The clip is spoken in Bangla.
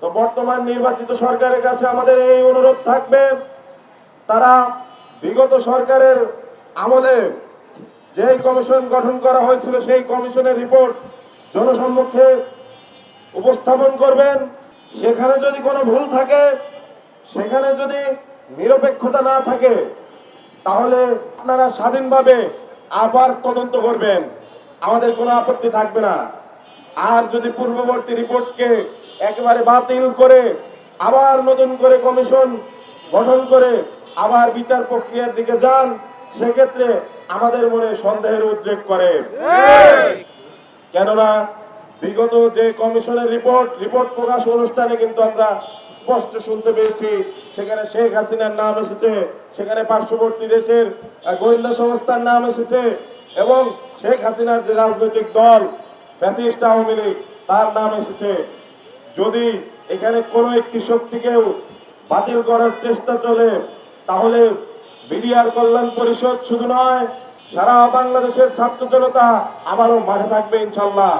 তো বর্তমান নির্বাচিত সরকারের কাছে আমাদের এই অনুরোধ থাকবে, তারা বিগত সরকারের আমলে যেই কমিশন গঠন করা হয়েছিল সেই কমিশনের রিপোর্ট জনসম্মুখে উপস্থাপন করবেন। সেখানে যদি কোনো ভুল থাকে, সেখানে যদি নিরপেক্ষতা না থাকে, তাহলে আপনারা স্বাধীনভাবে আবার তদন্ত করবেন, আমাদের কোনো আপত্তি থাকবে না। আর যদি পূর্ববর্তী রিপোর্টকে একেবারে বাতিল করে আবার নতুন করে কমিশন গঠন করে আবার বিচার প্রক্রিয়ার দিকে যান, সেক্ষেত্রে আমাদের মনে সন্দেহের উদ্রেক করে। কেননা বিগত যে কমিশনের রিপোর্ট প্রকাশ অনুষ্ঠানে কিন্তু আমরা স্পষ্ট শুনতে পেয়েছি, সেখানে শেখ হাসিনার নাম এসেছে, সেখানে পার্শ্ববর্তী দেশের গোয়েন্দা সংস্থার নাম এসেছে, এবং শেখ হাসিনার যে রাজনৈতিক দল ফ্যাসিস্ট আওয়ামী লীগ তার নাম এসেছে। যদি এখানে কোনো একটি শক্তিকেও বাতিল করার চেষ্টা চলে, তাহলে বিডিআর কল্যাণ পরিষদ শুধু নয়, সারা বাংলাদেশের ছাত্র জনতা আবারও মাঠে থাকবে ইনশাল্লাহ।